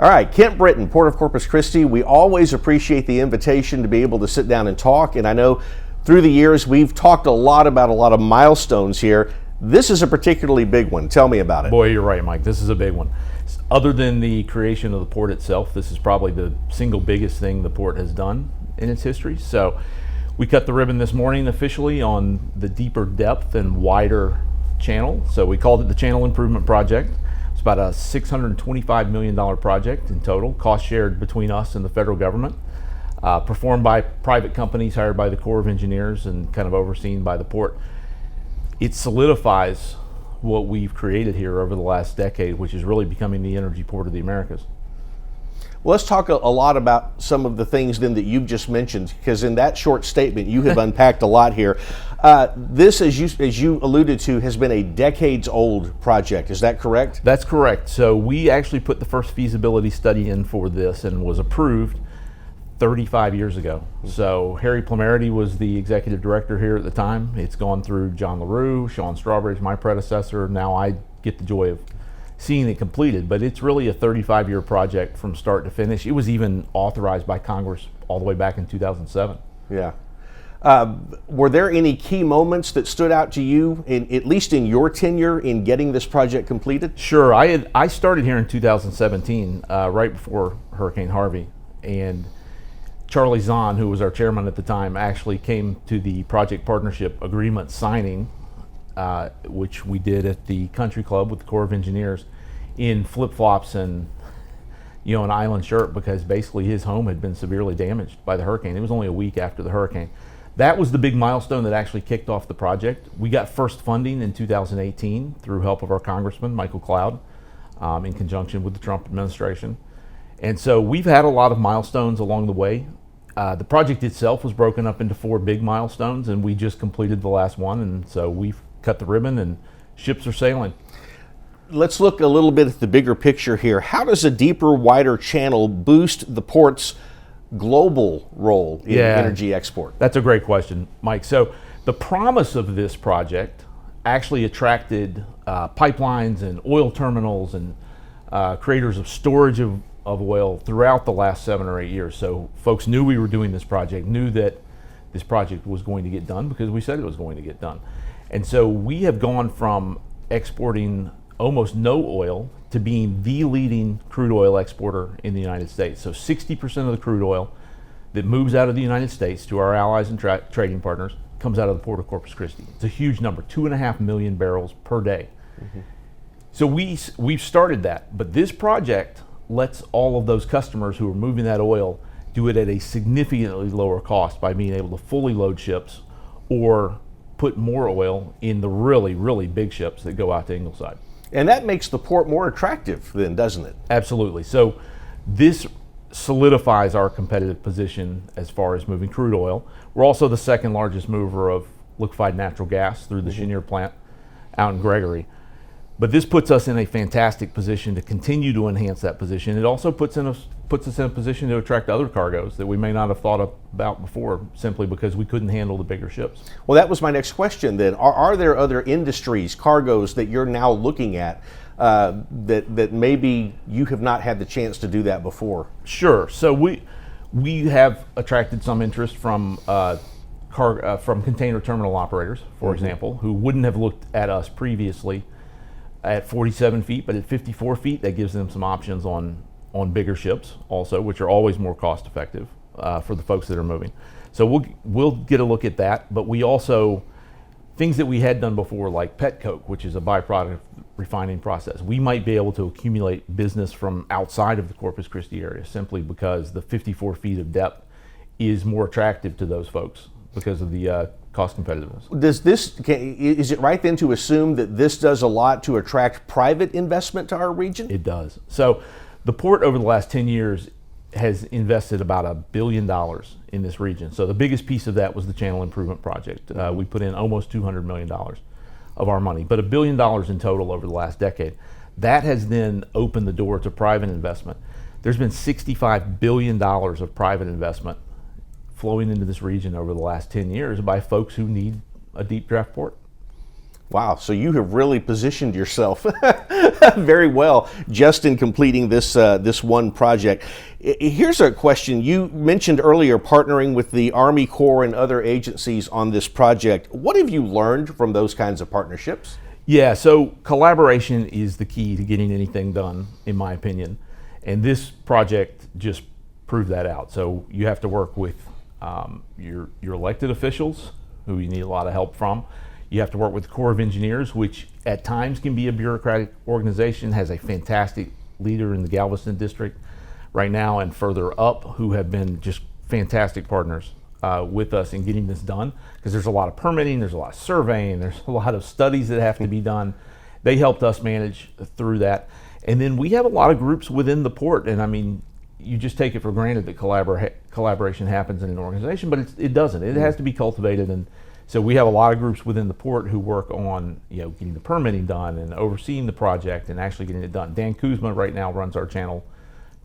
All right, Kent Britton, Port of Corpus Christi. We always appreciate the invitation to be able to sit down and talk. And I know through the years we've talked a lot about a lot of milestones here. This is a particularly big one. Tell me about it. Boy, you're right, Mike. This is a big one. Other than the creation of the port itself, this is probably the single biggest thing the port has done in its history. So we cut the ribbon this morning officially on the deeper depth and wider channel. So we called it the Channel Improvement Project. It's about a $625 million project in total, cost shared between us and the federal government, performed by private companies hired by the Corps of Engineers and kind of overseen by the port. It solidifies what we've created here over the last decade, which is really becoming the energy port of the Americas. Well, let's talk a lot about some of the things then that you've just mentioned, because in that short statement you have unpacked a lot here. This, as you alluded to, has been a decades-old project. Is that correct? That's correct. So we actually put the first feasibility study in for this and was approved 35 years ago. So Harry Plomerity was the executive director here at the time. It's gone through John LaRue, Sean Strawbridge, my predecessor. Now I get the joy of seeing it completed, but it's really a 35-year project from start to finish. It was even authorized by Congress all the way back in 2007. Yeah. Were there any key moments that stood out to you, at least in your tenure, in getting this project completed? Sure. I started here in 2017, right before Hurricane Harvey, and Charlie Zahn, who was our chairman at the time, actually came to the project partnership agreement signing, which we did at the Country Club with the Corps of Engineers, in flip-flops and an island shirt, because basically his home had been severely damaged by the hurricane. It was only a week after the hurricane. That was the big milestone that actually kicked off the project. We got first funding in 2018 through help of our Congressman, Michael Cloud, in conjunction with the Trump administration. And so we've had a lot of milestones along the way. The project itself was broken up into 4 big milestones, and we just completed the last one, and so we've cut the ribbon and ships are sailing. Let's look a little bit at the bigger picture here. How does a deeper, wider channel boost the port's global role in energy export? That's a great question, Mike. So the promise of this project actually attracted pipelines and oil terminals and creators of storage of oil throughout the last 7 or 8 years. So folks knew we were doing this project, knew that this project was going to get done because we said it was going to get done. And so we have gone from exporting almost no oil to being the leading crude oil exporter in the United States. So 60% of the crude oil that moves out of the United States to our allies and trading partners comes out of the Port of Corpus Christi. It's a huge number, 2.5 million barrels per day. Mm-hmm. So we've started that, but this project lets all of those customers who are moving that oil do it at a significantly lower cost by being able to fully load ships or put more oil in the really, really big ships that go out to Ingleside. And that makes the port more attractive then, doesn't it? Absolutely. So this solidifies our competitive position as far as moving crude oil. We're also the second largest mover of liquefied natural gas through the Cheniere plant out in Gregory. But this puts us in a fantastic position to continue to enhance that position. It also puts us in a position to attract other cargoes that we may not have thought about before, simply because we couldn't handle the bigger ships. Well, that was my next question then. Are there other industries, cargoes that you're now looking at that maybe you have not had the chance to do that before? Sure. So we have attracted some interest from container terminal operators, for example, who wouldn't have looked at us previously at 47 feet, but at 54 feet, that gives them some options on bigger ships also, which are always more cost effective for the folks that are moving. So we'll get a look at that, but we also, things that we had done before, like pet coke, which is a byproduct of refining process, we might be able to accumulate business from outside of the Corpus Christi area simply because the 54 feet of depth is more attractive to those folks because of the cost competitiveness. Is it right then to assume that this does a lot to attract private investment to our region? It does. So the port over the last 10 years has invested about $1 billion in this region. So the biggest piece of that was the Channel Improvement Project. We put in almost $200 million of our money, but $1 billion in total over the last decade. That has then opened the door to private investment. There's been $65 billion of private investment flowing into this region over the last 10 years by folks who need a deep draft port. Wow, so you have really positioned yourself very well just in completing this this one project. Here's a question. You mentioned earlier partnering with the Army Corps and other agencies on this project. What have you learned from those kinds of partnerships? Yeah, so collaboration is the key to getting anything done, in my opinion. And this project just proved that out. So you have to work with your elected officials, who you need a lot of help from. You have to work with the Corps of Engineers, which at times can be a bureaucratic organization, has a fantastic leader in the Galveston district right now and further up, who have been just fantastic partners with us in getting this done, because there's a lot of permitting, there's a lot of surveying, there's a lot of studies that have to be done. They helped us manage through that. And then we have a lot of groups within the port, and I mean, you just take it for granted that collaboration happens in an organization, but it doesn't. It has to be cultivated. And so we have a lot of groups within the port who work on, you know, getting the permitting done and overseeing the project and actually getting it done. Dan Kuzma right now runs our channel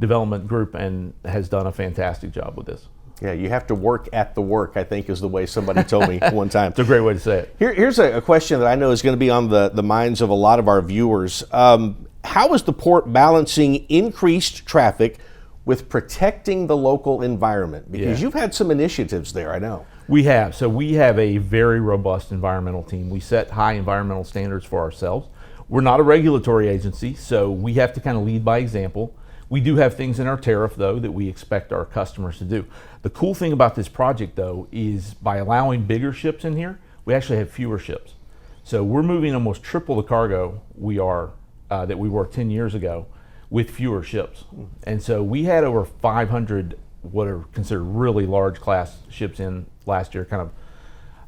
development group and has done a fantastic job with this. Yeah, you have to work at the work, I think is the way somebody told me one time. It's a great way to say it. Here's a question that I know is going to be on the minds of a lot of our viewers. How is the port balancing increased traffic with protecting the local environment? Because you've had some initiatives there, I know. We have. So we have a very robust environmental team. We set high environmental standards for ourselves. We're not a regulatory agency, so we have to kind of lead by example. We do have things in our tariff, though, that we expect our customers to do. The cool thing about this project, though, is by allowing bigger ships in here, we actually have fewer ships. So we're moving almost triple the cargo we are that we were 10 years ago with fewer ships. And so we had over 500 what are considered really large class ships in last year, kind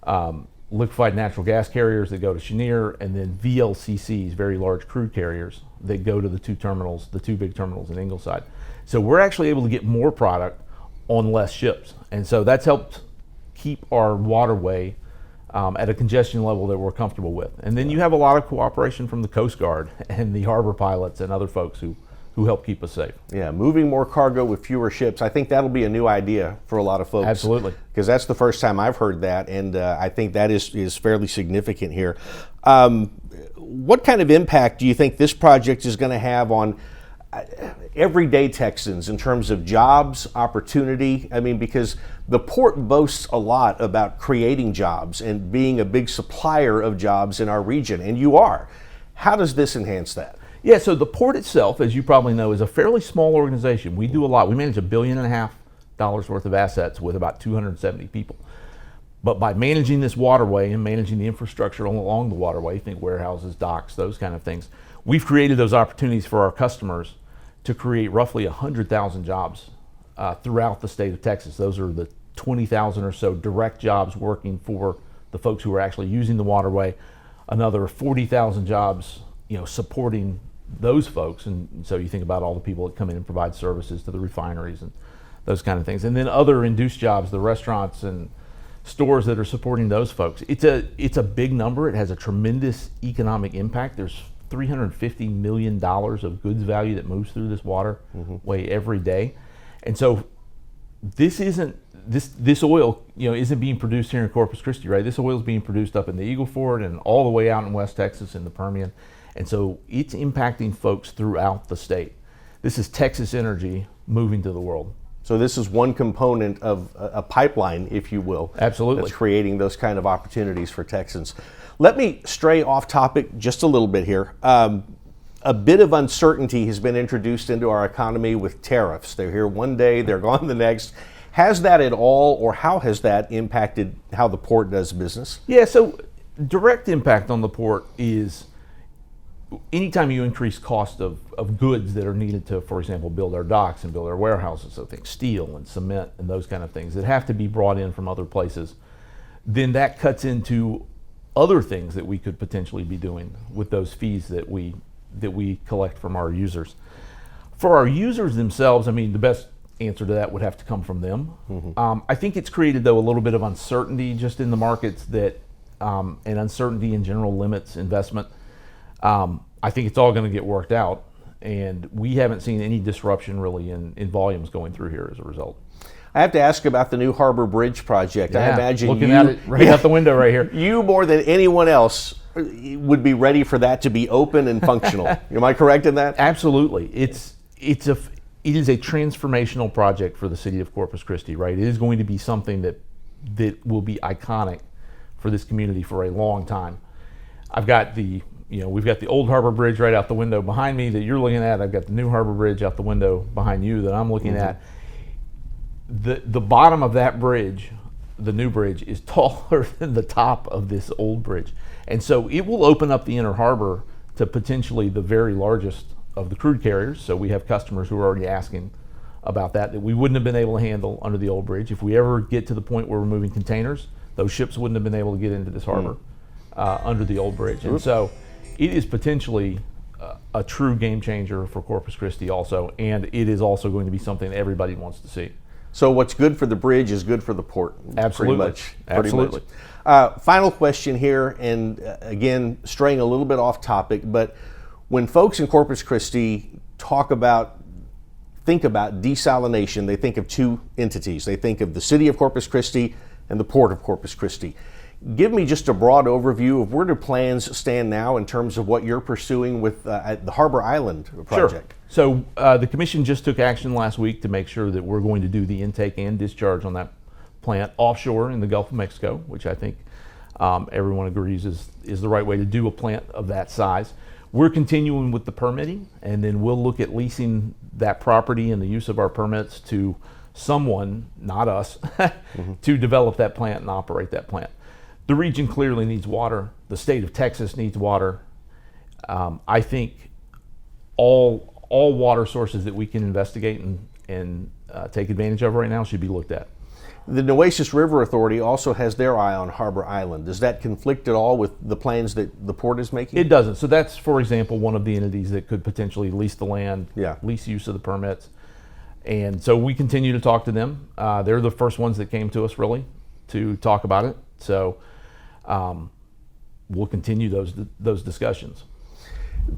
of liquefied natural gas carriers that go to Cheniere, and then VLCCs, very large crude carriers, that go to the two big terminals in Ingleside. So we're actually able to get more product on less ships. And so that's helped keep our waterway at a congestion level that we're comfortable with. And then you have a lot of cooperation from the Coast Guard and the harbor pilots and other folks who help keep us safe. Yeah, moving more cargo with fewer ships. I think that'll be a new idea for a lot of folks. Absolutely. Because that's the first time I've heard that, and I think that is fairly significant here. What kind of impact do you think this project is going to have on everyday Texans in terms of jobs, opportunity? I mean, because the port boasts a lot about creating jobs and being a big supplier of jobs in our region, and you are. How does this enhance that? Yeah, so the port itself, as you probably know, is a fairly small organization. We do a lot. We manage $1.5 billion worth of assets with about 270 people. But by managing this waterway and managing the infrastructure along the waterway, think warehouses, docks, those kind of things, we've created those opportunities for our customers to create roughly 100,000 jobs throughout the state of Texas. Those are the 20,000 or so direct jobs working for the folks who are actually using the waterway. Another 40,000 jobs, supporting those folks. And so you think about all the people that come in and provide services to the refineries and those kind of things. And then other induced jobs, the restaurants and stores that are supporting those folks. It's a big number. It has a tremendous economic impact. There's $350 million of goods value that moves through this waterway every day. And so this oil, isn't being produced here in Corpus Christi, right? This oil is being produced up in the Eagle Ford and all the way out in West Texas in the Permian. And so it's impacting folks throughout the state. This is Texas energy moving to the world. So this is one component of a pipeline, if you will. Absolutely. That's creating those kind of opportunities for Texans. Let me stray off topic just a little bit here. A bit of uncertainty has been introduced into our economy with tariffs. They're here one day, they're gone the next. Has that at all, or how has that impacted how the port does business? Yeah, so direct impact on the port is anytime you increase cost of goods that are needed to, for example, build our docks and build our warehouses, so think steel and cement and those kind of things that have to be brought in from other places, then that cuts into other things that we could potentially be doing with those fees that we collect from our users. For our users themselves, the best answer to that would have to come from them. I think it's created, though, a little bit of uncertainty just in the markets that, and uncertainty in general limits investment. I think it's all going to get worked out, and we haven't seen any disruption really in volumes going through here as a result. I have to ask about the new Harbor Bridge project. I imagine looking at it right out the window right here. You more than anyone else would be ready for that to be open and functional. Am I correct in that? Absolutely. It is a transformational project for the city of Corpus Christi, right? It is going to be something that will be iconic for this community for a long time. We've got the old Harbor Bridge right out the window behind me that you're looking at. I've got the new Harbor Bridge out the window behind you that I'm looking at. The bottom of that bridge, the new bridge, is taller than the top of this old bridge. And so it will open up the inner harbor to potentially the very largest of the crude carriers. So we have customers who are already asking about that we wouldn't have been able to handle under the old bridge. If we ever get to the point where we're moving containers, those ships wouldn't have been able to get into this harbor under the old bridge. And so it is potentially a true game changer for Corpus Christi also, and it is also going to be something that everybody wants to see. So what's good for the bridge is good for the port. Absolutely. Pretty much. Final question here, and again, straying a little bit off topic, but when folks in Corpus Christi think about desalination, they think of two entities. They think of the city of Corpus Christi and the port of Corpus Christi. Give me just a broad overview of where do plans stand now in terms of what you're pursuing with the Harbor Island project. Sure. So the commission just took action last week to make sure that we're going to do the intake and discharge on that plant offshore in the Gulf of Mexico, which I think everyone agrees is the right way to do a plant of that size. We're continuing with the permitting, and then we'll look at leasing that property and the use of our permits to someone, not us, to develop that plant and operate that plant. The region clearly needs water. The state of Texas needs water. I think all water sources that we can investigate and take advantage of right now should be looked at. The Nueces River Authority also has their eye on Harbor Island. Does that conflict at all with the plans that the port is making? It doesn't. So that's, for example, one of the entities that could potentially lease the land, lease use of the permits. And so we continue to talk to them. They're the first ones that came to us, really, to talk about it. So we'll continue those discussions.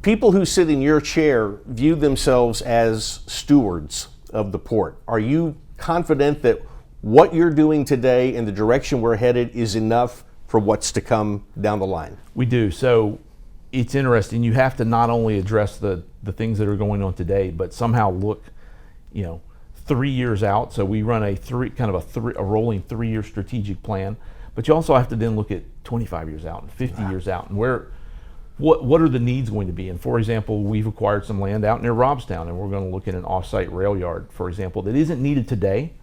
People who sit in your chair view themselves as stewards of the port. Are you confident that what you're doing today and the direction we're headed is enough for what's to come down the line? We do. So it's interesting. You have to not only address the things that are going on today, but somehow look, 3 years out. So we run a rolling 3-year strategic plan. But you also have to then look at 25 years out and 50 years out, and what are the needs going to be? And for example, we've acquired some land out near Robstown, and we're going to look at an off-site rail yard, for example, that isn't needed today,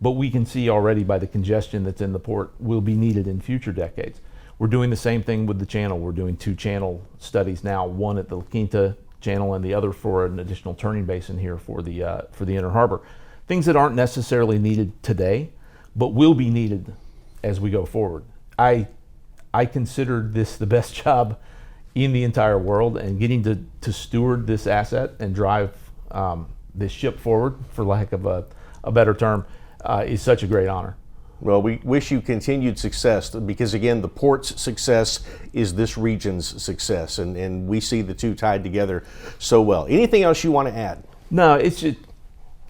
but we can see already by the congestion that's in the port will be needed in future decades. We're doing the same thing with the channel. We're doing 2 channel studies now, one at the La Quinta channel and the other for an additional turning basin here for the inner harbor. Things that aren't necessarily needed today, but will be needed as we go forward. I consider this the best job in the entire world, and getting to steward this asset and drive this ship forward, for lack of a better term, is such a great honor. Well, we wish you continued success, because again, the port's success is this region's success, and we see the two tied together so well. Anything else you want to add? No, it's just,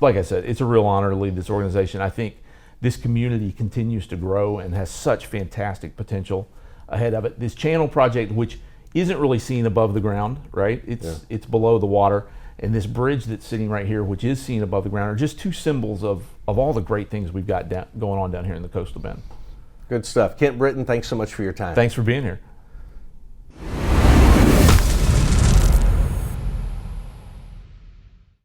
like I said, it's a real honor to lead this organization. I think this community continues to grow and has such fantastic potential ahead of it. This channel project, which isn't really seen above the ground, right? It's below the water. And this bridge that's sitting right here, which is seen above the ground, are just 2 symbols of all the great things we've got going on down here in the coastal bend. Good stuff. Kent Britton, thanks so much for your time. Thanks for being here.